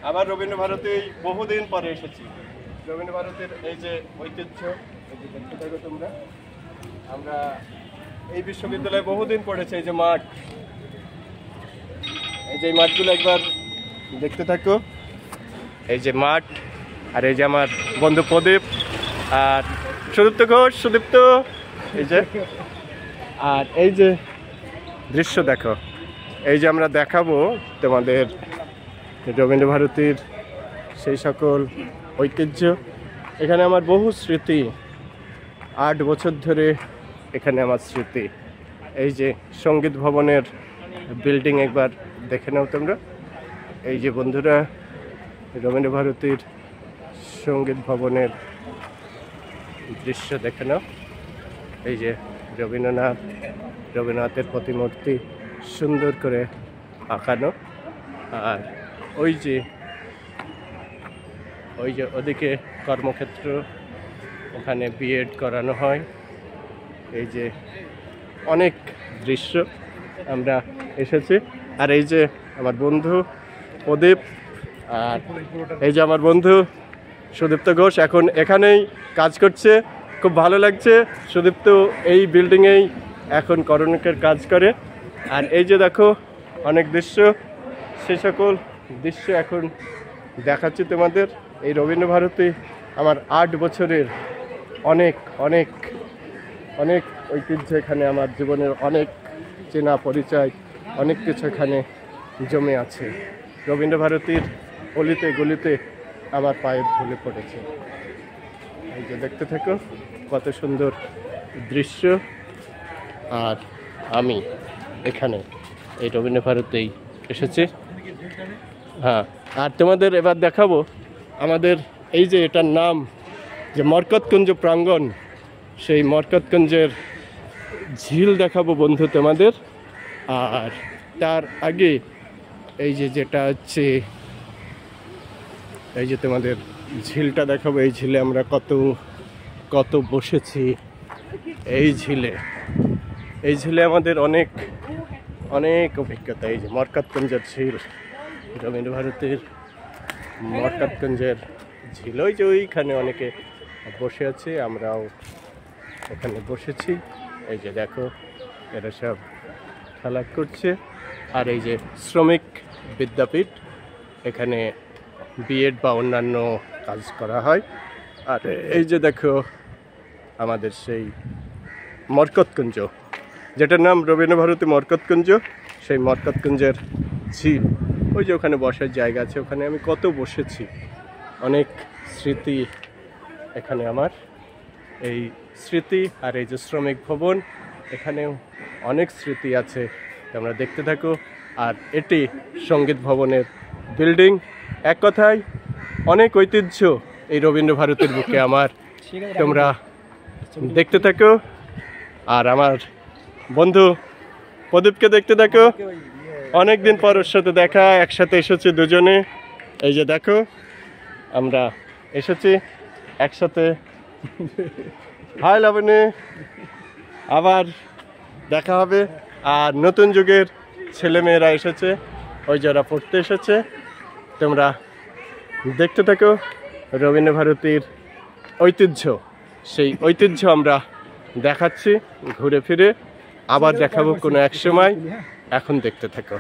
আবার রবীন্দ্রভারতী বহুদিন পরে এসেছি। রবীন্দ্রভারতীর এই যে ঐতিহ্য, এই যে দেখতে থাকো তোমরা। আমরা এই বিশ্ববিদ্যালয়ে বহুদিন পড়েছি। এই যে মাঠ, এই যে মাঠগুলো একবার দেখতে থাকো। এই যে মাঠ, আর এই যে আমার বন্ধু প্রদীপ আর সুদীপ্ত ঘোষ। সুদীপ্ত, এই যে, আর এই যে দৃশ্য দেখো। এই যে আমরা দেখাবো তোমাদের রবীন্দ্রভারতীর সেই সকল ঐতিহ্য। এখানে আমার বহু স্মৃতি, 8 বছর ধরে এখানে আমার স্মৃতি। এই যে সঙ্গীত ভবনের বিল্ডিং একবার দেখে নাও তোমরা। এই যে বন্ধুরা, রবীন্দ্রভারতীর সঙ্গীত ভবনের দৃশ্য দেখে নাও। এই যে রবীন্দ্রনাথের প্রতিমূর্তি সুন্দর করে আঁকানো। আর ওই যে ওদিকে কর্মক্ষেত্র, ওখানে বিএড করানো হয়। এই যে অনেক দৃশ্য আমরা এসেছি। আর এই যে আমার বন্ধু প্রদীপ, আর এই যে আমার বন্ধু সুদীপ্ত ঘোষ এখন এখানেই কাজ করছে। খুব ভালো লাগছে। সুদীপ্ত এই বিল্ডিংয়েই এখন করণিকের কাজ করে। আর এই যে দেখো অনেক দৃশ্য, সে সকল দৃশ্য এখন দেখাচ্ছি তোমাদের। এই রবীন্দ্রভারতী আমার 8 বছরের অনেক অনেক অনেক ঐতিহ্য। এখানে আমার জীবনের অনেক চেনা পরিচয়, অনেক কিছু এখানে জমে আছে। রবীন্দ্রভারতীর অলিতে গলিতে আমার পায়ের ধুলে পড়েছে। এই যে দেখতে থাকো কত সুন্দর দৃশ্য। আর আমি এখানে এই রবীন্দ্রভারতীতেই এসেছি। হ্যাঁ, আর তোমাদের এবার দেখাবো আমাদের এই যে এটার নাম যে মরকতকুঞ্জ প্রাঙ্গণ, সেই মরকতকুঞ্জের ঝিল দেখাবো বন্ধু তোমাদের। আর তার আগে এই যে যেটা হচ্ছে এই যে তোমাদের ঝিলটা দেখাবো। এই ঝিলে আমরা কত বসেছি। এই ঝিলে আমাদের অনেক অনেক অভিজ্ঞতা। এই যে মরকতকুঞ্জের ঝিল, রবীন্দ্রভারতীর মরকতকুঞ্জের ঝিল। ওই যে ওইখানে অনেকে বসে আছে, আমরাও ওখানে বসেছি। এই যে দেখো এরা সব খেলা করছে। আর এই যে শ্রমিক বিদ্যাপীঠ, এখানে বিএড বা অন্যান্য কাজ করা হয়। আর এই যে দেখো আমাদের সেই মরকতকুঞ্জ, যেটার নাম রবীন্দ্রভারতী মরকতকুঞ্জ, সেই মরকতকুঞ্জের ঝিল। ওই যে ওখানে বসার জায়গা আছে, ওখানে আমি কত বসেছি। অনেক স্মৃতি এখানে আমার, এই স্মৃতি। আর এই যে শ্রমিক ভবন, এখানেও অনেক স্মৃতি আছে, তোমরা দেখতে থাকো। আর এটি সঙ্গীত ভবনের বিল্ডিং। এক কথায় অনেক ঐতিহ্য এই রবীন্দ্রভারতীর বুকে আমার, তোমরা দেখতে থাকো। আর আমার বন্ধু প্রদীপকে দেখতে থাকো। অনেকদিন পর ওর সাথে দেখা, একসাথে এসেছি দুজনে। এই যে দেখো আমরা এসেছি একসাথে। হাই লাবণী, আবার দেখা হবে। আর নতুন যুগের ছেলেমেয়েরা এসেছে, ওই যারা পড়তে এসেছে। তোমরা দেখতে থাকো রবীন্দ্রভারতীর ঐতিহ্য। সেই ঐতিহ্য আমরা দেখাচ্ছি ঘুরে ফিরে, আবার দেখাবো কোনো এক সময়। এখন দেখতে থাকো।